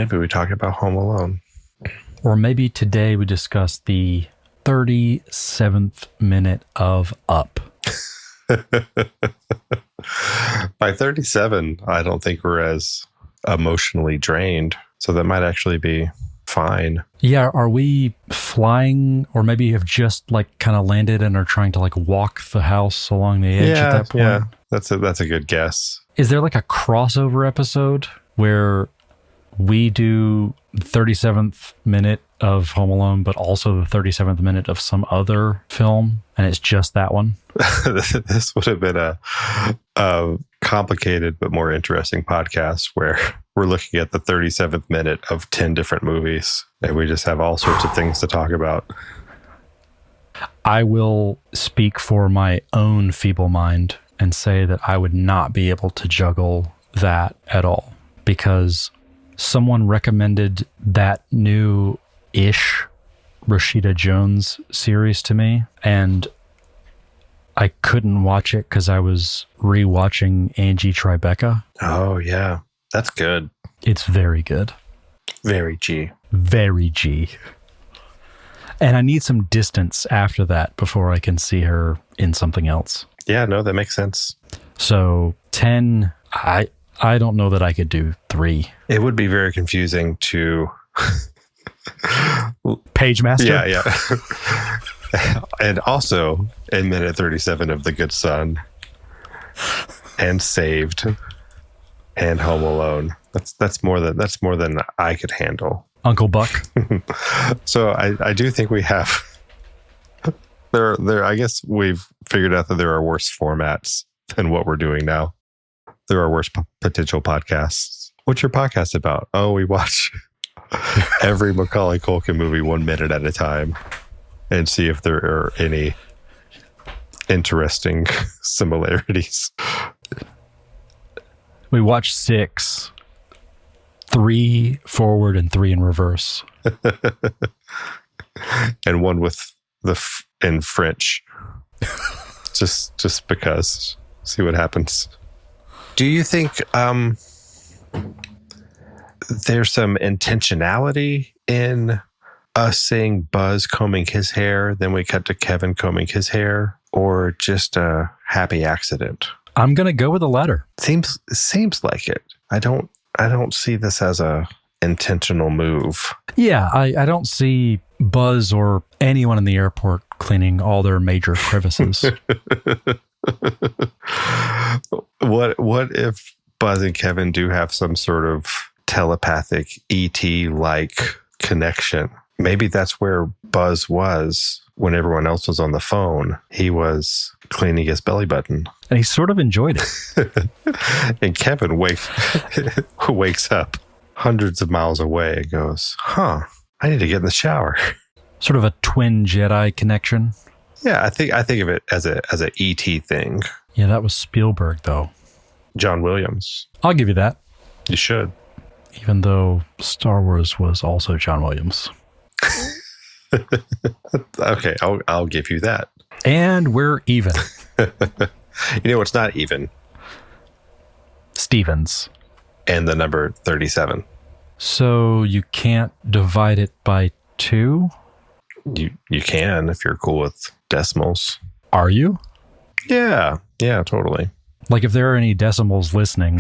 maybe we talk about Home Alone. Or maybe today we discuss the 37th minute of Up. By 37, I don't think we're as emotionally drained. So that might actually be fine. Yeah, are we flying, or maybe have just like kind of landed and are trying to like walk the house along the edge at that point? Yeah, that's a good guess. Is there like a crossover episode where we do the 37th minute of Home Alone, but also the 37th minute of some other film, and it's just that one? This would have been a complicated but more interesting podcast where we're looking at the 37th minute of 10 different movies, and we just have all sorts of things to talk about. I will speak for my own feeble mind and say that I would not be able to juggle that at all, because someone recommended that new-ish Rashida Jones series to me, and I couldn't watch it because I was rewatching Angie Tribeca. Oh, yeah. That's good. It's very good. Very G. Very G. And I need some distance after that before I can see her in something else. Yeah, no, that makes sense. So 10, I don't know that I could do 3. It would be very confusing to... Page Master? Yeah. And also in minute 37 of The Good Son and Saved and Home Alone. That's more than I could handle. Uncle Buck. So I do think we have there I guess we've figured out that there are worse formats than what we're doing now. There are worse potential podcasts. What's your podcast about? Oh, we watch every Macaulay Culkin movie 1 minute at a time and see if there are any interesting similarities. We watched 6, 3 forward and 3 in reverse. And one with in French. just because. See what happens. Do you think there's some intentionality in us seeing Buzz combing his hair, then we cut to Kevin combing his hair, or just a happy accident? I'm gonna go with the latter. Seems like it. I don't see this as a intentional move. Yeah, I don't see Buzz or anyone in the airport cleaning all their major crevices. What if Buzz and Kevin do have some sort of telepathic ET-like connection? Maybe that's where Buzz was when everyone else was on the phone. He was cleaning his belly button. And he sort of enjoyed it. And Kevin wakes up hundreds of miles away and goes, I need to get in the shower. Sort of a twin Jedi connection. Yeah, I think of it as a ET thing. Yeah, that was Spielberg, though. John Williams. I'll give you that. You should. Even though Star Wars was also John Williams. Okay, I'll give you that. And we're even. You know what's not even? Stevens. And the number 37. So you can't divide it by 2? You can if you're cool with decimals. Are you? Yeah, totally. Like if there are any decimals listening,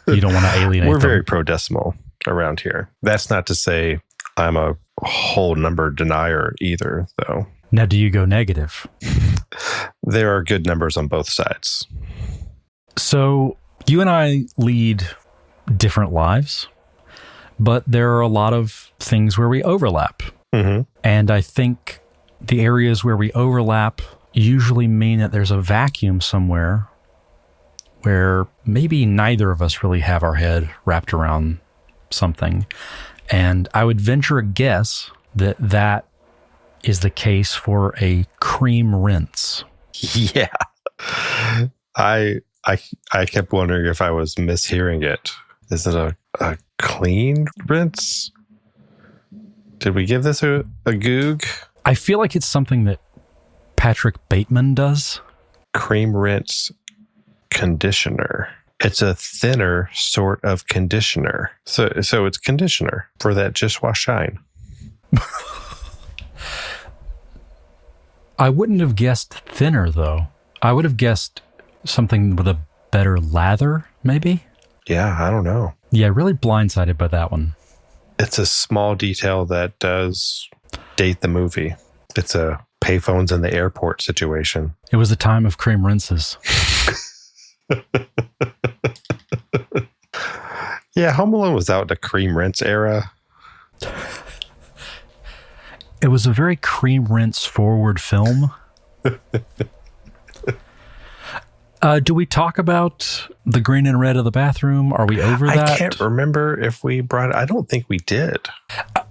you don't want to alienate We're them. very pro-decimal around here. That's not to say I'm a whole number denier either, though. Now, do you go negative? There are good numbers on both sides. So you and I lead different lives, but there are a lot of things where we overlap. Mm-hmm. And I think the areas where we overlap usually mean that there's a vacuum somewhere where maybe neither of us really have our head wrapped around something. And I would venture a guess that that is the case for a cream rinse. Yeah. I kept wondering if I was mishearing it. Is it a clean rinse? Did we give this a goog? I feel like it's something that Patrick Bateman does. Cream rinse conditioner. It's a thinner sort of conditioner. So it's conditioner for that just wash shine. I wouldn't have guessed thinner, though. I would have guessed something with a better lather, maybe? Yeah, I don't know. Yeah, really blindsided by that one. It's a small detail that does date the movie. It's a payphones in the airport situation. It was the time of cream rinses. Yeah, Home Alone was out in the cream rinse era. It was a very cream rinse forward film. Do we talk about the green and red of the bathroom? Are we over that? I can't remember if we brought it. I don't think we did.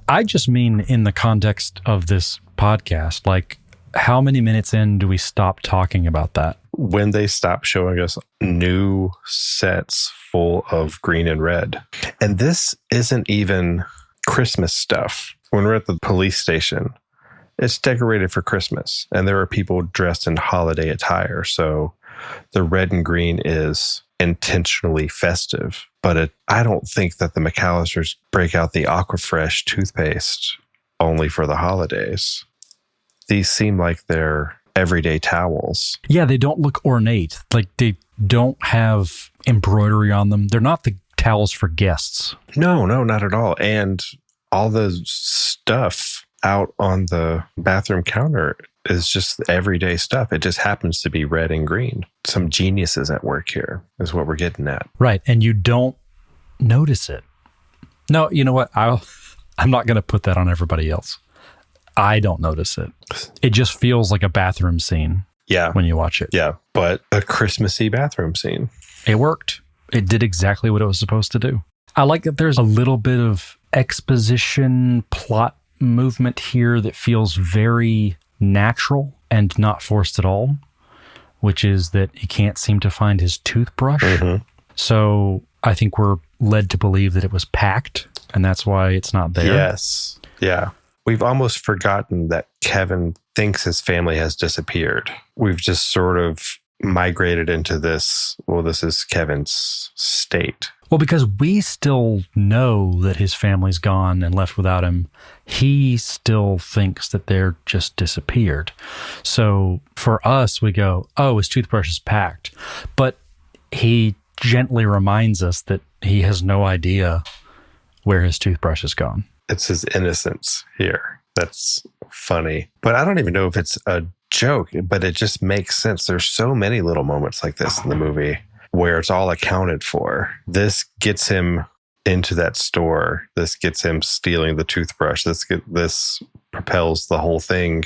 I just mean in the context of this podcast, like how many minutes in do we stop talking about that? When they stop showing us new sets full of green and red. And this isn't even Christmas stuff. When we're at the police station, it's decorated for Christmas, and there are people dressed in holiday attire. So the red and green is intentionally festive. But I don't think that the McAllisters break out the Aquafresh toothpaste only for the holidays. These seem like they're everyday towels. Yeah, they don't look ornate. Like they don't have embroidery on them. They're not the towels for guests. No, not at all. And all the stuff out on the bathroom counter is just everyday stuff. It just happens to be red and green. Some geniuses at work here is what we're getting at. Right. And you don't notice it. No, you know what? I'm not going to put that on everybody else. I don't notice it. It just feels like a bathroom scene. Yeah. When you watch it. Yeah. But a Christmassy bathroom scene. It worked. It did exactly what it was supposed to do. I like that there's a little bit of exposition plot movement here that feels very natural and not forced at all, which is that he can't seem to find his toothbrush. Mm-hmm. So I think we're led to believe that it was packed, and that's why it's not there. Yes. Yeah. We've almost forgotten that Kevin thinks his family has disappeared. We've just sort of migrated into this, well, this is Kevin's state. Well, because we still know that his family's gone and left without him, he still thinks that they're just disappeared. So for us, we go, oh, his toothbrush is packed. But he gently reminds us that he has no idea where his toothbrush has gone. It's his innocence here. That's funny. But I don't even know if it's a joke, but it just makes sense. There's so many little moments like this in the movie where it's all accounted for. This gets him into that store. This gets him stealing the toothbrush. This propels the whole thing.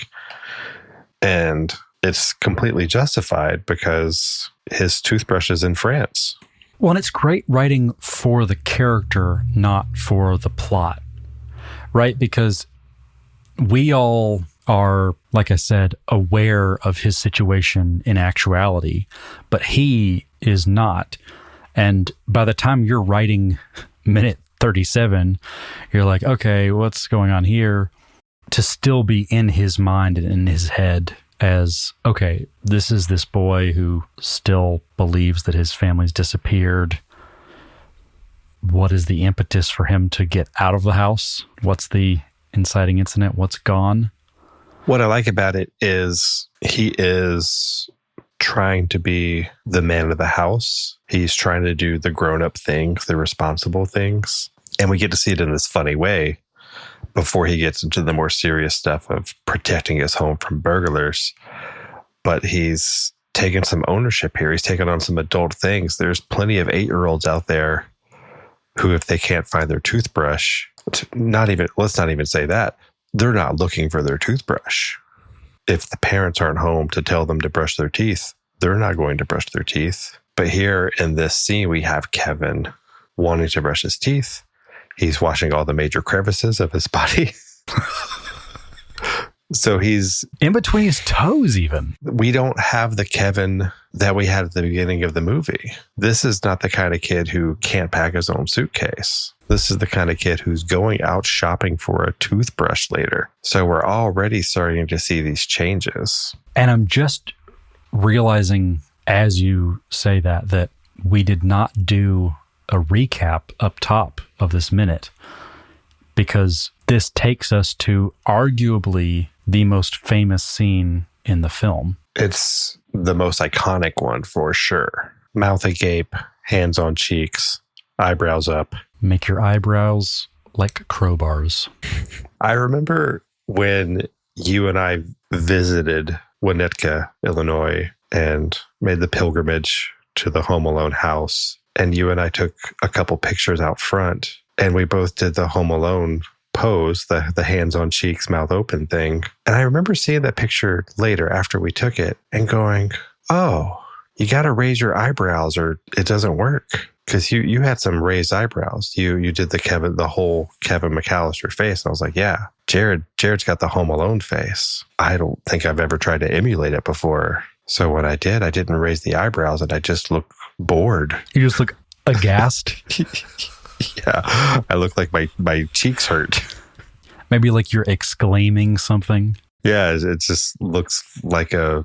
And it's completely justified because his toothbrush is in France. Well, and it's great writing for the character, not for the plot, right? Because we all are, like I said, aware of his situation in actuality, but he is not. And by the time you're writing minute 37, you're like, okay, what's going on here? To still be in his mind and in his head as, okay, this is this boy who still believes that his family's disappeared. What is the impetus for him to get out of the house? What's the inciting incident? What's gone? What I like about it is he is trying to be the man of the house. He's trying to do the grown-up things, the responsible things. And we get to see it in this funny way before he gets into the more serious stuff of protecting his home from burglars. But he's taken some ownership here. He's taken on some adult things. There's plenty of 8-year-olds out there who, if they can't find their toothbrush, let's not even say that, they're not looking for their toothbrush. If the parents aren't home to tell them to brush their teeth, they're not going to brush their teeth. But here in this scene, we have Kevin wanting to brush his teeth. He's washing all the major crevices of his body. So he's in between his toes even. We don't have the Kevin that we had at the beginning of the movie. This is not the kind of kid who can't pack his own suitcase. This is the kind of kid who's going out shopping for a toothbrush later. So we're already starting to see these changes. And I'm just realizing as you say that we did not do a recap up top of this minute, because this takes us to arguably the most famous scene in the film. It's the most iconic one for sure. Mouth agape, hands on cheeks, eyebrows up. Make your eyebrows like crowbars. I remember when you and I visited Winnetka, Illinois, and made the pilgrimage to the Home Alone house. And you and I took a couple pictures out front, and we both did the Home Alone pose, the hands on cheeks, mouth open thing. And I remember seeing that picture later after we took it and going, oh, you got to raise your eyebrows or it doesn't work. Because you had some raised eyebrows. You did the whole Kevin McAllister face. And I was like, yeah, Jared's got the Home Alone face. I don't think I've ever tried to emulate it before. So when I did, I didn't raise the eyebrows and I just looked bored. You just look aghast. Yeah, I look like my cheeks hurt. Maybe like you're exclaiming something. Yeah, it just looks like I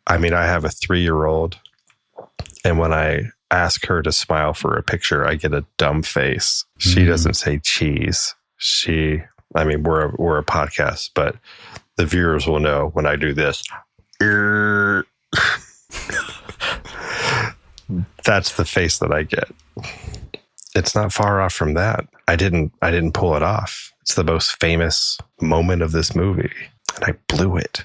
have a 3-year-old, and when I ask her to smile for a picture, I get a dumb face. She doesn't say cheese. We're a podcast, but the viewers will know when I do this. That's the face that I get. It's not far off from that. I didn't pull it off. It's the most famous moment of this movie, and I blew it.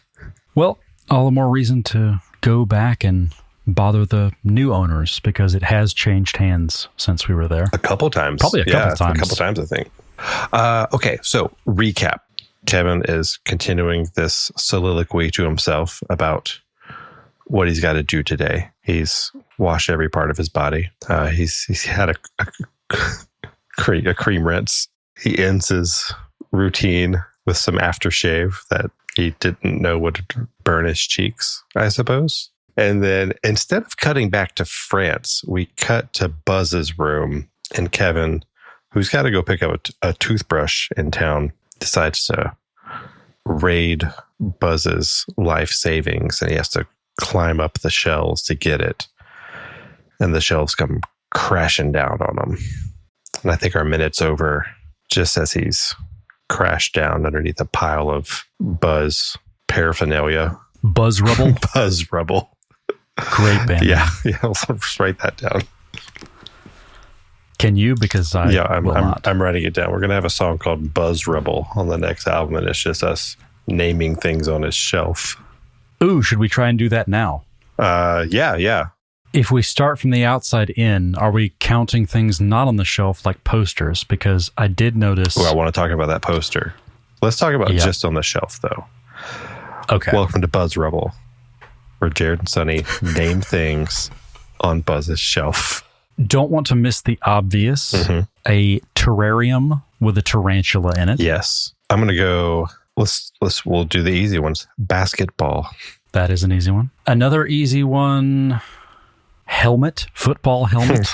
Well, all the more reason to go back and bother the new owners, because it has changed hands since we were there. A couple times. Probably a couple times. A couple times, I think. Okay, so recap. Kevin is continuing this soliloquy to himself about what he's got to do today. He's washed every part of his body. He's had a cream rinse. He ends his routine with some aftershave that he didn't know would burn his cheeks, I suppose. And then instead of cutting back to France, we cut to Buzz's room, and Kevin, who's got to go pick up a toothbrush in town, decides to raid Buzz's life savings, and he has to climb up the shelves to get it. And the shelves come crashing down on him. And I think our minute's over just as he's crashed down underneath a pile of Buzz paraphernalia. Buzz Rubble? Buzz Rubble. Great band. Yeah, I'll write that down. Can you? Because I'm writing it down. We're going to have a song called Buzz Rubble on the next album, and it's just us naming things on his shelf. Ooh, should we try and do that now? Yeah. If we start from the outside in, are we counting things not on the shelf like posters? Because I did notice... Well, I want to talk about that poster. Let's talk about just on the shelf, though. Okay. Welcome to Buzz Rubble, where Jerod and Sonny name things on Buzz's shelf. Don't want to miss the obvious. Mm-hmm. A terrarium with a tarantula in it. Yes. I'm going to go... We'll do the easy ones. Basketball. That is an easy one. Another easy one... Helmet, football helmet.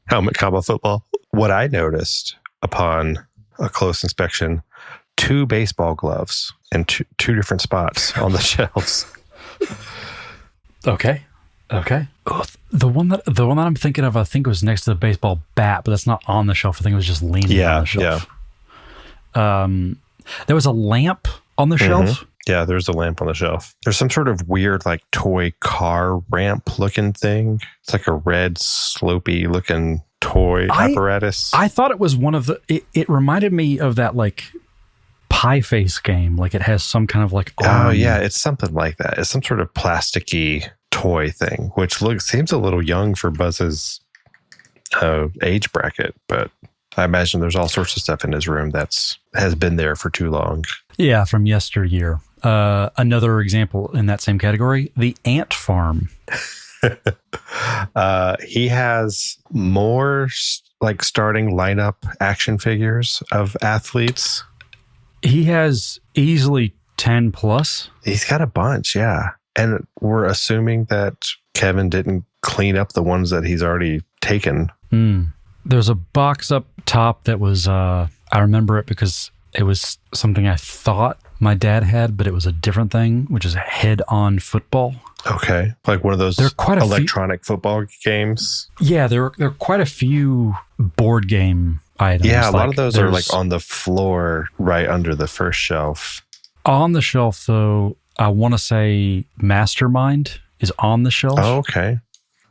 Helmet, football. What I noticed upon a close inspection, 2 baseball gloves in two different spots on the shelves. Okay. Oh, the one that I'm thinking of, I think was next to the baseball bat, but that's not on the shelf. I think it was just leaning on the shelf. Yeah. There was a lamp on the shelf. Yeah, there's a lamp on the shelf. There's some sort of weird, like, toy car ramp looking thing. It's like a red, slopey looking toy apparatus. I thought it was one of the... It reminded me of that, like, pie face game. Like, it has some kind of, like... Oh, yeah, it's something like that. It's some sort of plasticky toy thing, which seems a little young for Buzz's age bracket, but... I imagine there's all sorts of stuff in his room has been there for too long. Yeah, from yesteryear. Another example in that same category, the ant farm. He has more like starting lineup action figures of athletes. He has easily 10 plus. He's got a bunch, yeah. And we're assuming that Kevin didn't clean up the ones that he's already taken. There's a box up top that was, I remember it because it was something I thought my dad had, but it was a different thing, which is head-on football. Okay. Like one of those electronic football games. Yeah, there are quite a few board game items. Yeah, a lot of those are like on the floor right under the first shelf. On the shelf, though, I want to say Mastermind is on the shelf. Oh, okay.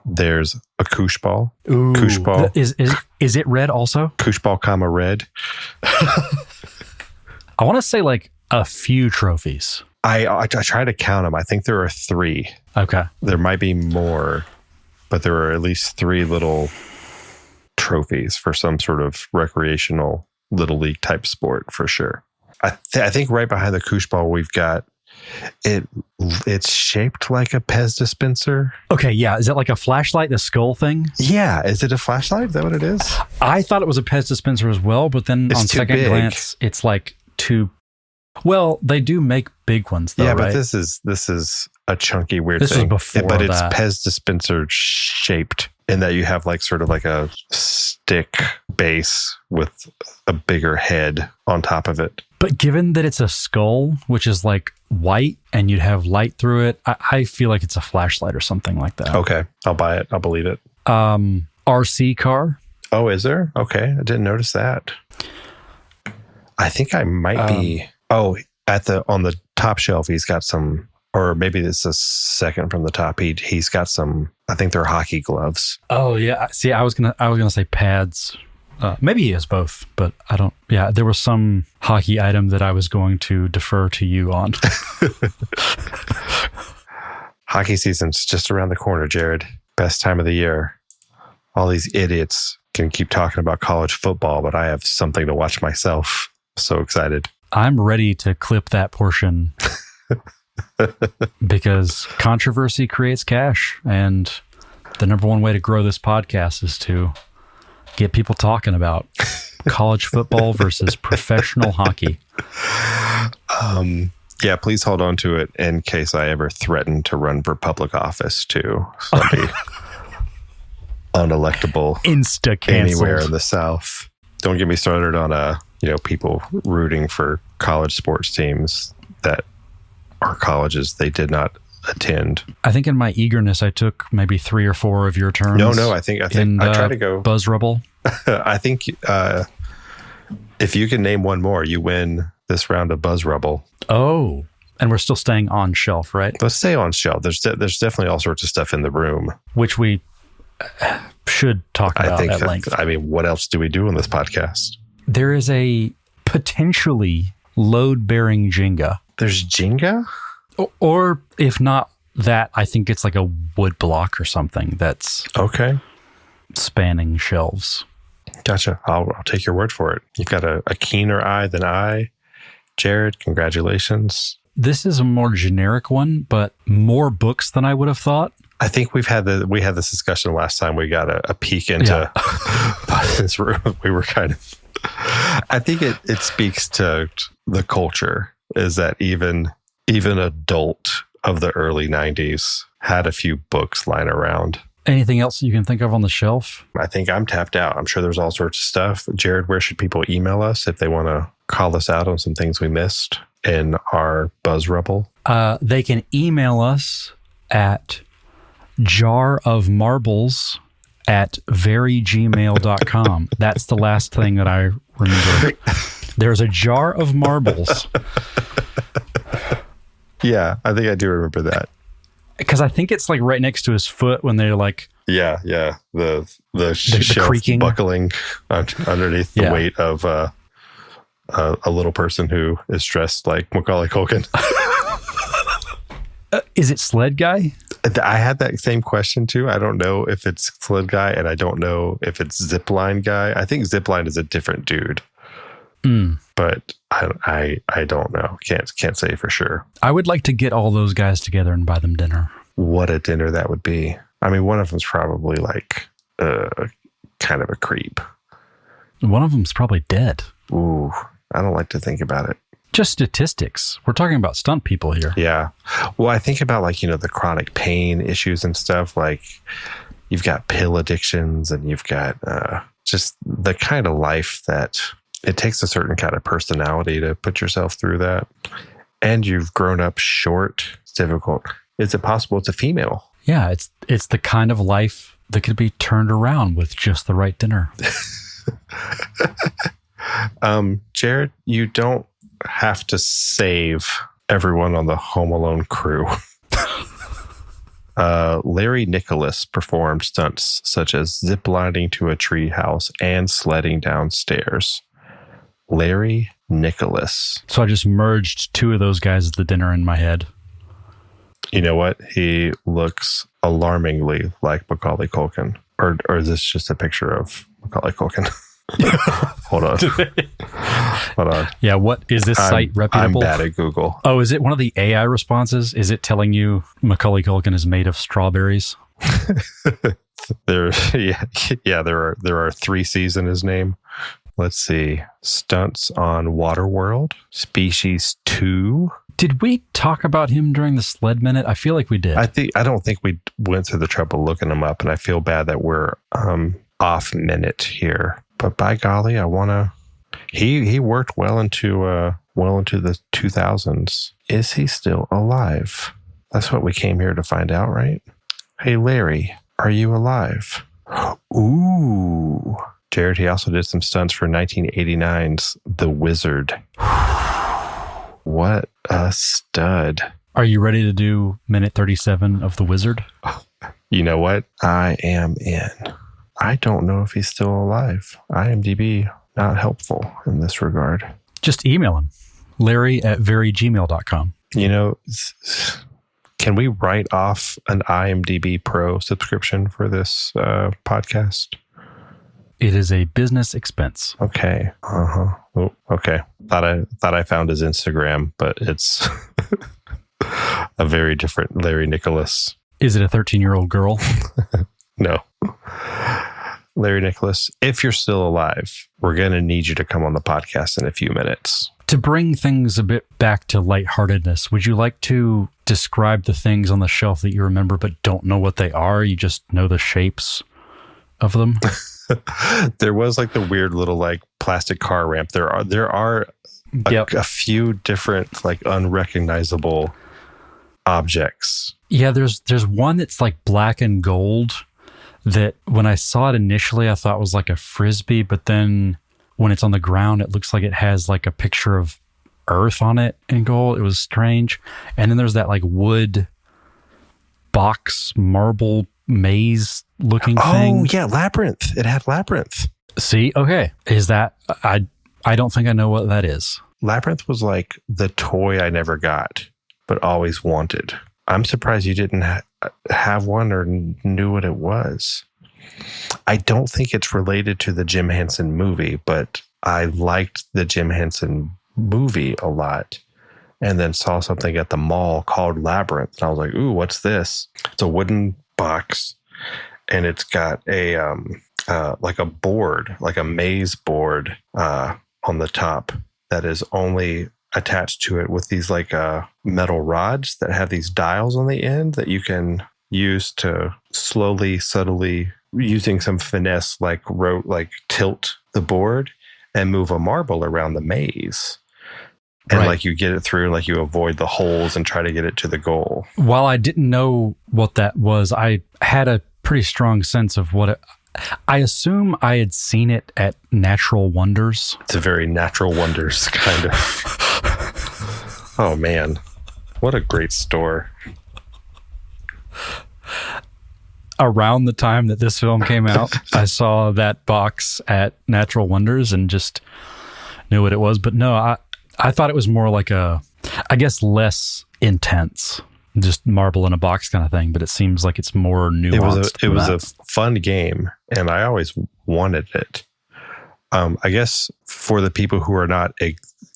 There's a koosh ball. Ooh, koosh ball. Is it red also? Koosh ball, red. I want to say like a few trophies. I try to count them. I think there are 3. Okay. There might be more, but there are at least 3 little trophies for some sort of recreational little league type sport for sure. I think right behind the koosh ball, we've got it's shaped like a Pez dispenser. Okay, yeah. Is that like a flashlight, the skull thing? Yeah. Is it a flashlight? Is that what it is? I thought it was a Pez dispenser as well, but then on second glance, it's like too... Well, they do make big ones though, yeah, but right? this is a chunky weird thing. This is before but it's that. Pez dispenser shaped in that you have like sort of like a stick base with a bigger head on top of it. But given that it's a skull, which is like white and you'd have light through it, I feel like it's a flashlight or something like that. Okay. I'll buy it. I'll believe it. RC car. Oh, is there? Okay. I didn't notice that. I think I might be... Oh, on the top shelf, he's got some, or maybe this is second from the top. He's got some. I think they're hockey gloves. Oh yeah. See, I was gonna say pads. Maybe he has both, but I don't. Yeah, there was some hockey item that I was going to defer to you on. Hockey season's just around the corner, Jerod. Best time of the year. All these idiots can keep talking about college football, but I have something to watch myself. So excited. I'm ready to clip that portion because controversy creates cash. And the number one way to grow this podcast is to get people talking about college football versus professional hockey. Yeah, please hold on to it in case I ever threaten to run for public office too. So I'll be unelectable anywhere in the South. Don't get me started on people rooting for college sports teams that are colleges they did not attend. I think in my eagerness, I took maybe 3 or 4 of your turns. No, I think I try to go Buzz Rubble. I think if you can name one more, you win this round of Buzz Rubble. Oh, and we're still staying on shelf, right? Let's stay on shelf. There's definitely all sorts of stuff in the room, which we should talk about at length. I mean, what else do we do on this podcast? There is a potentially load-bearing Jenga. There's Jenga? Or if not that, I think it's like a wood block or something that's okay, spanning shelves. Gotcha. I'll take your word for it. You've got a keener eye than I. Jerod, congratulations. This is a more generic one, but more books than I would have thought. I think we had this discussion last time we got a peek into this room. We were kind of... I think it speaks to the culture is that even adult of the early 90s had a few books lying around. Anything else you can think of on the shelf? I think I'm tapped out. I'm sure there's all sorts of stuff. Jerod, where should people email us if they want to call us out on some things we missed in our Buzz Rubble? They can email us at jarofmarbles@verygmail.com. That's the last thing that I remember. There's a jar of marbles. Yeah, I think I do remember that. Because I think it's like right next to his foot when they're like... Yeah. The shelf creaking, buckling underneath the weight of a little person who is dressed like Macaulay Culkin. Is it Sled Guy? I had that same question too. I don't know if it's Sled Guy and I don't know if it's Zipline Guy. I think Zipline is a different dude. But I don't know. Can't say for sure. I would like to get all those guys together and buy them dinner. What a dinner that would be. I mean, one of them's probably like kind of a creep. One of them's probably dead. Ooh, I don't like to think about it. Just statistics. We're talking about stunt people here. Yeah. Well, I think about like, the chronic pain issues and stuff. Like you've got pill addictions and you've got just the kind of life that it takes a certain kind of personality to put yourself through that. and you've grown up short. It's difficult. Is it possible it's a female? Yeah, it's the kind of life that could be turned around with just the right dinner. Jerod, you don't have to save everyone on the Home Alone crew. Larry Nicholas performed stunts such as ziplining to a treehouse and sledding downstairs. Larry Nicholas. So I just merged two of those guys at the dinner in my head. You know what? He looks alarmingly like Macaulay Culkin. Or is this just a picture of Macaulay Culkin? Hold on. Hold on. Yeah, what is this site reputable? I'm bad at Google. Oh, is it one of the AI responses? Is it telling you Macaulay Culkin is made of strawberries? There are 3 C's in his name. Let's see. Stunts on Waterworld, Species 2. Did we talk about him during the sled minute? I feel like we did. I don't think we went through the trouble looking him up, and I feel bad that we're off minute here. But by golly, I want to. He worked well into the 2000s. Is he still alive? That's what we came here to find out, right? Hey, Larry, are you alive? Ooh. Jerod, he also did some stunts for 1989's The Wizard. What a stud. Are you ready to do minute 37 of The Wizard? You know what? I am in. I don't know if he's still alive. IMDb, not helpful in this regard. Just email him. Larry@verygmail.com. You know, can we write off an IMDb Pro subscription for this podcast? It is a business expense. Okay. Oh, okay. Thought I found his Instagram, but it's a very different Larry Nicholas. Is it a 13-year-old girl? No. Larry Nicholas, if you're still alive, we're going to need you to come on the podcast in a few minutes. To bring things a bit back to lightheartedness, would you like to describe the things on the shelf that you remember but don't know what they are? You just know the shapes of them? There was like the weird little like plastic car ramp. There are a few different like unrecognizable objects. Yeah, there's one that's like black and gold that when I saw it initially, I thought was like a Frisbee, but then when it's on the ground, it looks like it has like a picture of Earth on it in gold. It was strange. And then there's that like wood box marble maze looking thing. Oh yeah, Labyrinth. It had Labyrinth. See, okay. Is that, I don't think I know what that is. Labyrinth was like the toy I never got, but always wanted. I'm surprised you didn't have one or knew what it was. I don't think it's related to the Jim Henson movie, but I liked the Jim Henson movie a lot. And then saw something at the mall called Labyrinth. And I was like, ooh, what's this? It's a wooden box. And it's got a like a board, like a maze board on the top that is only attached to it with these like metal rods that have these dials on the end that you can use to slowly, subtly, using some finesse, like tilt the board and move a marble around the maze. And right. Like you get it through, like you avoid the holes and try to get it to the goal. While I didn't know what that was, I had a pretty strong sense of what it, I assume I had seen it at Natural Wonders. It's a very Natural Wonders kind of. Oh man, what a great store. Around the time that this film came out, I saw that box at Natural Wonders and just knew what it was. But no, I thought it was more like I guess less intense, just marble in a box kind of thing. But it seems like it's more nuanced. It was a fun game, and I always wanted it. I guess for the people who are not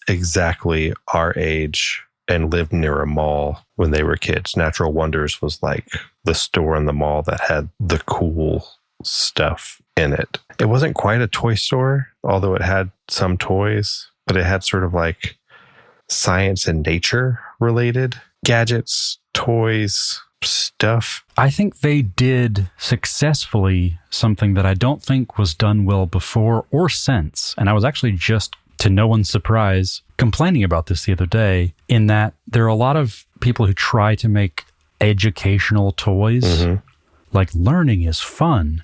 exactly our age and lived near a mall when they were kids, Natural Wonders was like the store in the mall that had the cool stuff in it. It wasn't quite a toy store, although it had some toys, but it had sort of like science and nature related gadgets, toys, stuff. I think they did successfully something that I don't think was done well before or since. And I was actually just to no one's surprise, complaining about this the other day, in that there are a lot of people who try to make educational toys. Like, learning is fun,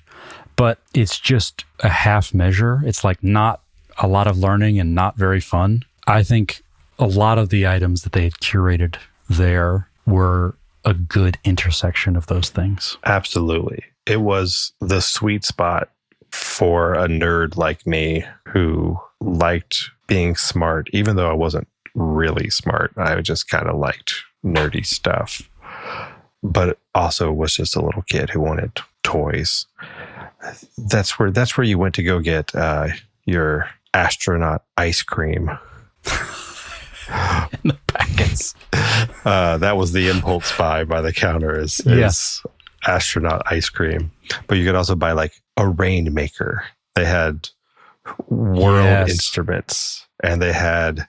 but it's just a half measure. It's like not a lot of learning and not very fun. I think a lot of the items that they had curated there were a good intersection of those things. Absolutely. It was the sweet spot for a nerd like me who liked being smart, even though I wasn't really smart. I just kind of liked nerdy stuff, but also was just a little kid who wanted toys. That's where you went to go get your astronaut ice cream. In the packets. That was the impulse buy by the counter is astronaut ice cream. But you could also buy like a rainmaker. They had world instruments, and they had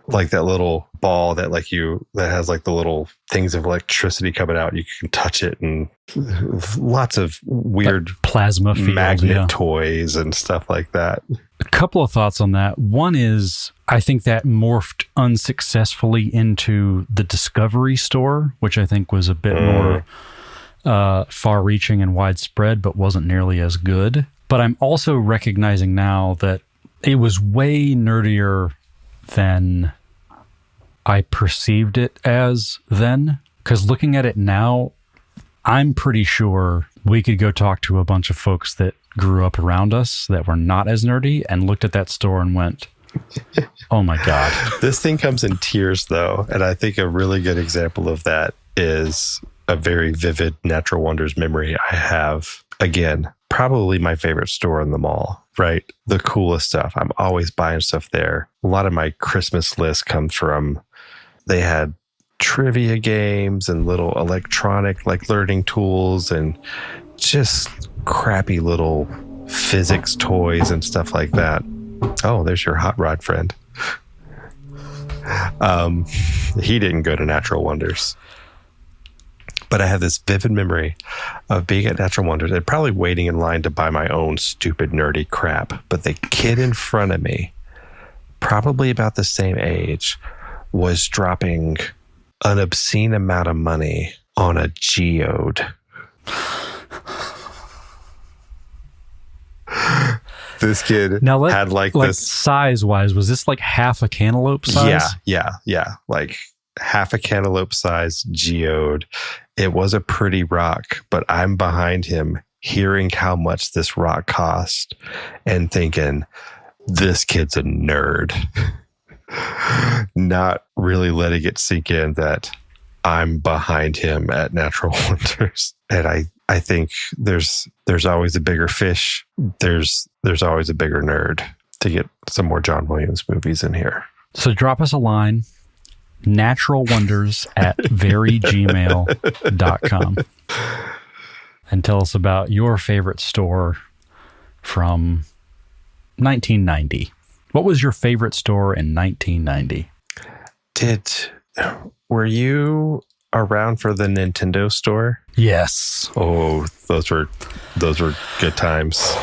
like that little ball that that has like the little things of electricity coming out. You can touch it, and lots of weird like plasma field, magnet toys and stuff like that. A couple of thoughts on that. One is, I think that morphed unsuccessfully into the Discovery Store, which I think was a bit more far-reaching and widespread, but wasn't nearly as good. But I'm also recognizing now that it was way nerdier than I perceived it as then. Because looking at it now, I'm pretty sure we could go talk to a bunch of folks that grew up around us that were not as nerdy and looked at that store and went, oh my God. This thing comes in tiers though. And I think a really good example of that is a very vivid Natural Wonders memory I have. Again, probably my favorite store in the mall, right? The coolest stuff. I'm always buying stuff there. A lot of my Christmas list comes from, they had trivia games and little electronic like learning tools and just crappy little physics toys and stuff like that. Oh, there's your hot rod friend. He didn't go to Natural Wonders. But I have this vivid memory of being at Natural Wonders and probably waiting in line to buy my own stupid nerdy crap. But the kid in front of me, probably about the same age, was dropping an obscene amount of money on a geode. This kid had like this size-wise, was this like half a cantaloupe size? Yeah. Like half a cantaloupe size geode. It was a pretty rock, but I'm behind him hearing how much this rock cost and thinking, this kid's a nerd. Not really letting it sink in that I'm behind him at Natural Wonders. And I think there's always a bigger fish. There's always a bigger nerd to get some more John Williams movies in here. So drop us a line, naturalwonders@verygmail.com, and tell us about your favorite store from 1990. What was your favorite store in 1990? Were you around for the Nintendo store? Yes. Oh, those were good times.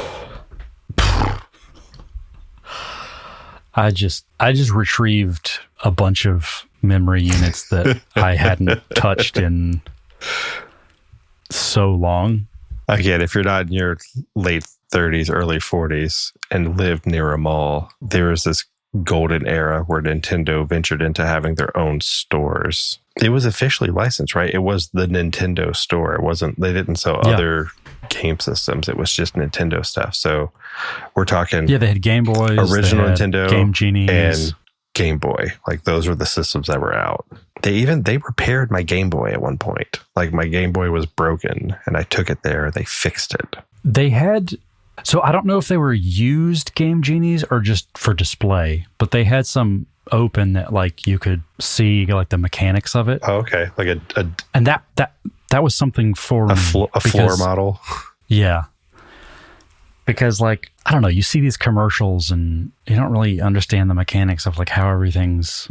I just retrieved a bunch of memory units that I hadn't touched in so long. Again, if you're not in your late 30s, early 40s and lived near a mall, there was this golden era where Nintendo ventured into having their own stores. It was officially licensed, right? It was the Nintendo store. It wasn't, they didn't sell other game systems. It was just Nintendo stuff. So we're talking... Yeah, they had Game Boys, original Nintendo, Game Genies, and Game Boy. Like those were the systems that were out. They repaired my Game Boy at one point. Like my Game Boy was broken and I took it there. They fixed it. They had... So I don't know if they were used Game Genies or just for display, but they had some open that like you could see like the mechanics of it. Oh, okay. Like and that was something for a floor model. Yeah. Because like, I don't know, you see these commercials and you don't really understand the mechanics of like how everything's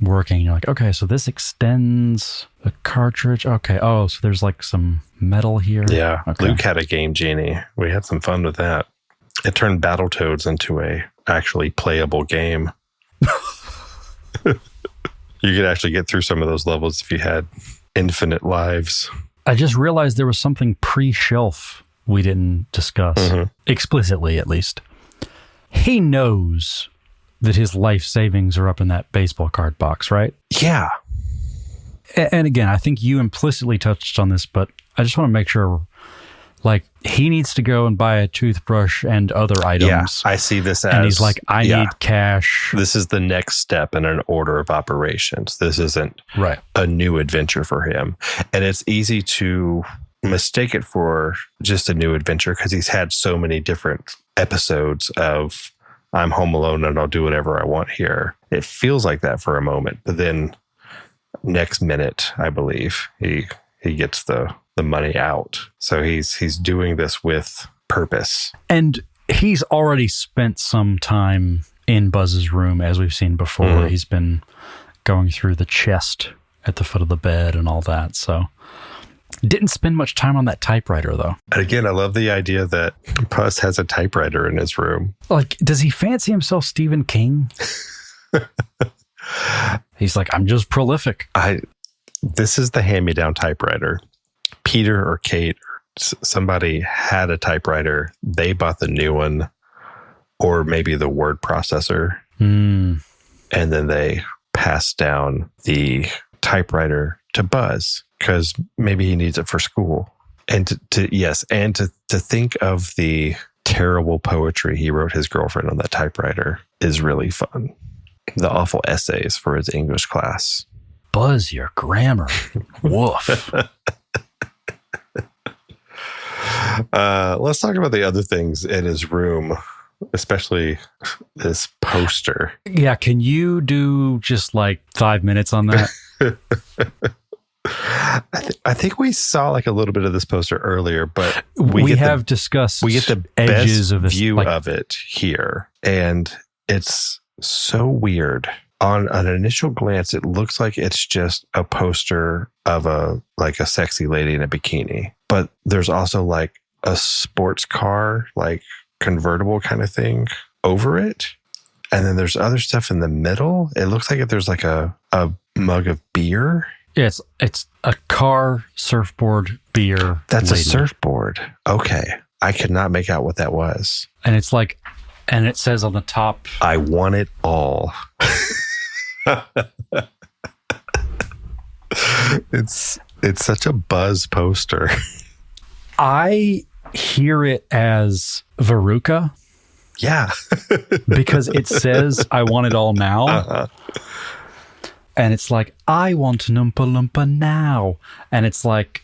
working. You're like, okay, so this extends the cartridge. Okay. Oh, so there's like some metal here. Yeah. Okay. Luke had a Game Genie. We had some fun with that. It turned Battletoads into a actually playable game. You could actually get through some of those levels if you had infinite lives. I just realized there was something pre-shelf we didn't discuss, explicitly at least. He knows that his life savings are up in that baseball card box, right? Yeah. And again, I think you implicitly touched on this, but I just want to make sure, like, he needs to go and buy a toothbrush and other items. Yeah, I see this as... And he's like, I need cash. This is the next step in an order of operations. This isn't a new adventure for him. And it's easy to mistake it for just a new adventure because he's had so many different episodes of I'm home alone and I'll do whatever I want here. It feels like that for a moment, but then next minute, I believe, he gets the money out. So he's doing this with purpose. And he's already spent some time in Buzz's room, as we've seen before. He's been going through the chest at the foot of the bed and all that. So didn't spend much time on that typewriter, though. And again, I love the idea that Buzz has a typewriter in his room. Like, does he fancy himself Stephen King? He's like, I'm just prolific. This is the hand-me-down typewriter. Peter or Kate or somebody had a typewriter. They bought the new one, or maybe the word processor. And then they passed down the typewriter to Buzz because maybe he needs it for school. And to think of the terrible poetry he wrote his girlfriend on that typewriter is really fun. The awful essays for his English class. Buzz, your grammar. Woof. Let's talk about the other things in his room, especially this poster. Yeah, can you do just like 5 minutes on that? I think we saw like a little bit of this poster earlier, but we have discussed we get the edges best of this, view of it here, and it's so weird. On an initial glance, it looks like it's just a poster of a sexy lady in a bikini, but there's also like a sports car, like convertible kind of thing over it. And then there's other stuff in the middle. It looks like there's like a mug of beer. Yeah, it's a car, surfboard, beer. That's lady. A surfboard. Okay. I could not make out what that was. And it's like, and it says on the top, I want it all. It's such a Buzz poster. I hear it as Veruca. Yeah. Because it says, I want it all now. And it's like, I want an Oompa Loompa now. And it's like,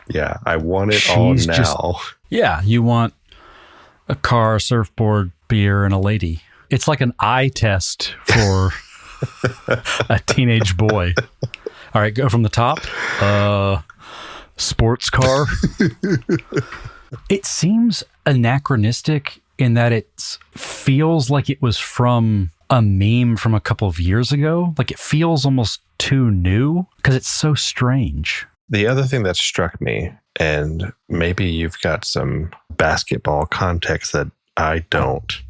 yeah, I want it all now. Yeah, you want a car, surfboard, beer, and a lady. It's like an eye test for a teenage boy. All right, go from the top. Sports car. It seems anachronistic in that it feels like it was from a meme from a couple of years ago. Like it feels almost too new because it's so strange. The other thing that struck me, and maybe you've got some basketball context that I don't,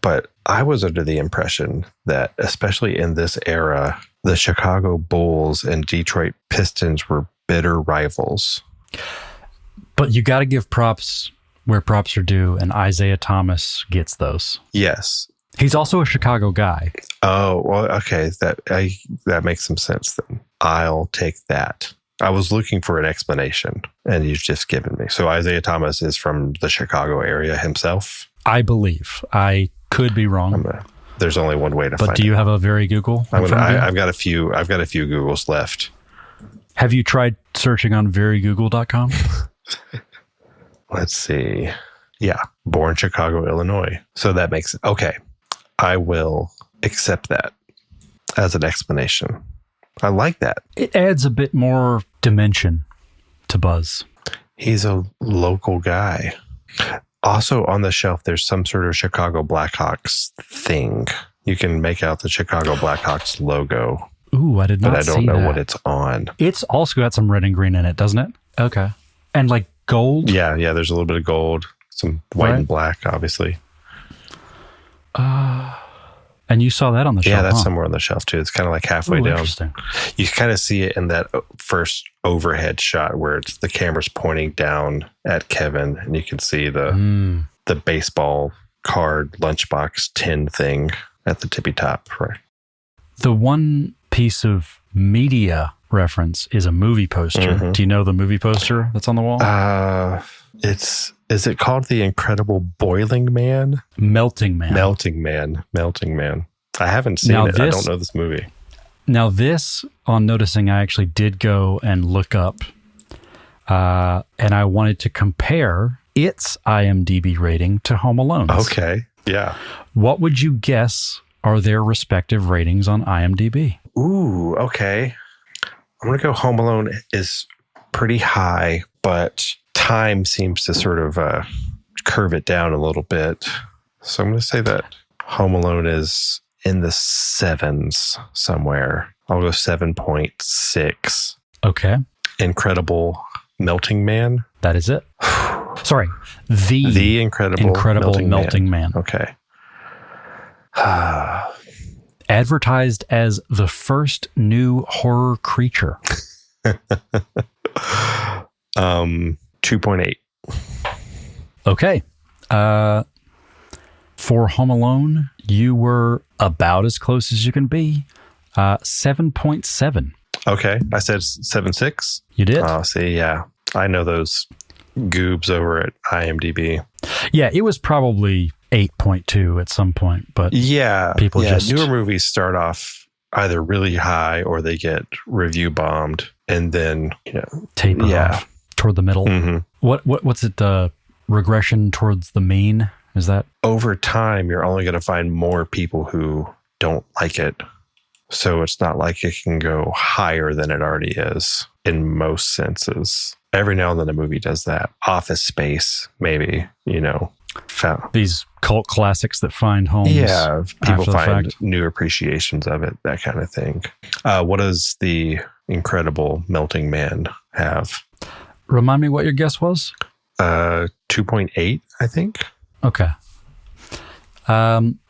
but I was under the impression that, especially in this era, the Chicago Bulls and Detroit Pistons were bitter rivals. But you got to give props where props are due, and Isaiah Thomas gets those. Yes. He's also a Chicago guy. Oh, well, okay. That makes some sense then. I'll take that. I was looking for an explanation, and you've just given me. So Isaiah Thomas is from the Chicago area himself? I believe. I could be wrong. There's only one way to find it. But do you have a very Google? I've got a few Googles left. Have you tried searching on verygoogle.com? Let's see. Yeah. Born Chicago, Illinois. So that makes it. Okay. I will accept that as an explanation. I like that. It adds a bit more dimension to Buzz. He's a local guy. Also on the shelf, there's some sort of Chicago Blackhawks thing. You can make out the Chicago Blackhawks logo. Ooh, I did not see that. But I don't know what it's on. It's also got some red and green in it, doesn't it? Okay. And like gold? Yeah, there's a little bit of gold. Some white and black, obviously. And you saw that on the shelf? Yeah, that's huh? somewhere on the shelf too. It's kind of like halfway down. Interesting. You kind of see it in that first overhead shot where the camera's pointing down at Kevin, and you can see the baseball card lunchbox tin thing at the tippy top. Right. The one piece of media reference is a movie poster. Mm-hmm. Do you know the movie poster that's on the wall? Is it called The Incredible Boiling Man? Melting Man. Melting Man. I haven't seen it. I don't know this movie. Now this, on noticing, I actually did go and look up, and I wanted to compare its IMDb rating to Home Alone's. Okay. Yeah. What would you guess are their respective ratings on IMDb? Ooh, okay. I'm going to go Home Alone is pretty high, but time seems to sort of curve it down a little bit. So I'm going to say that Home Alone is in the 7s somewhere. I'll go 7.6. Okay. Incredible Melting Man. That is it. Sorry. The Incredible Melting Man. Okay. Advertised as the first new horror creature. 2.8. Okay. For Home Alone, you were about as close as you can be. 7.7. Okay. I said 7.6. You did? Oh, see, yeah. I know those goobs over at IMDb. Yeah, it was probably 8.2 at some point, but people just... newer movies start off either really high or they get review bombed and then, taper off toward the middle. Mm-hmm. What's it? Regression towards the mean? Is that? Over time, you're only going to find more people who don't like it. So it's not like it can go higher than it already is in most senses. Every now and then a movie does that. Office Space, maybe, These cult classics that find homes. Yeah, people find fact. New appreciations of it, that kind of thing. What does The Incredible Melting Man have? Remind me what your guess was? 2.8, I think. Okay.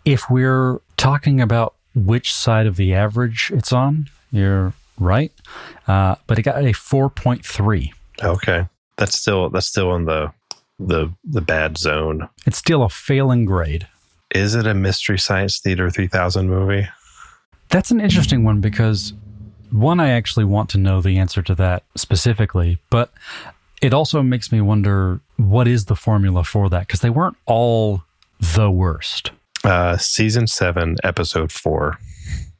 If we're talking about which side of the average it's on, you're right. But it got a 4.3. Okay. That's still in the bad zone. It's still a failing grade. Is it a Mystery Science Theater 3000 movie? That's an interesting one because, one, I actually want to know the answer to that specifically, but it also makes me wonder, what is the formula for that? Because they weren't all the worst. Season 7, episode 4.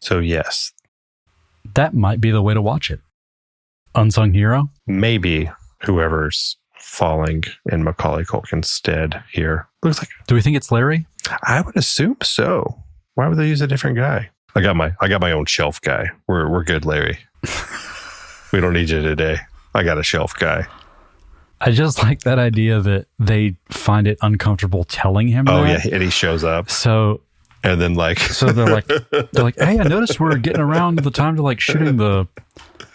So yes. That might be the way to watch it. Unsung hero? Maybe whoever's falling in Macaulay Culkin's stead here. Looks like. Do we think it's Larry? I would assume so. Why would they use a different guy? I got my own shelf guy. We're good, Larry. We don't need you today. I got a shelf guy. I just like that idea that they find it uncomfortable telling him that. Yeah, and he shows up. So and then so they're like, hey, I noticed we're getting around to the time to shooting the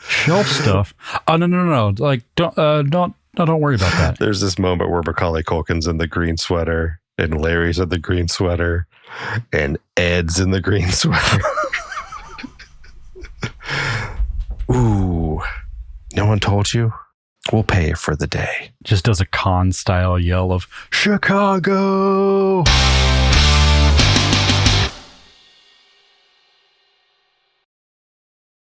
shelf stuff. Oh no. Don't worry about that. There's this moment where Macaulay Culkin's in the green sweater and Larry's in the green sweater and Ed's in the green sweater. Ooh, no one told you? We'll pay you for the day. Just does a con style yell of Chicago.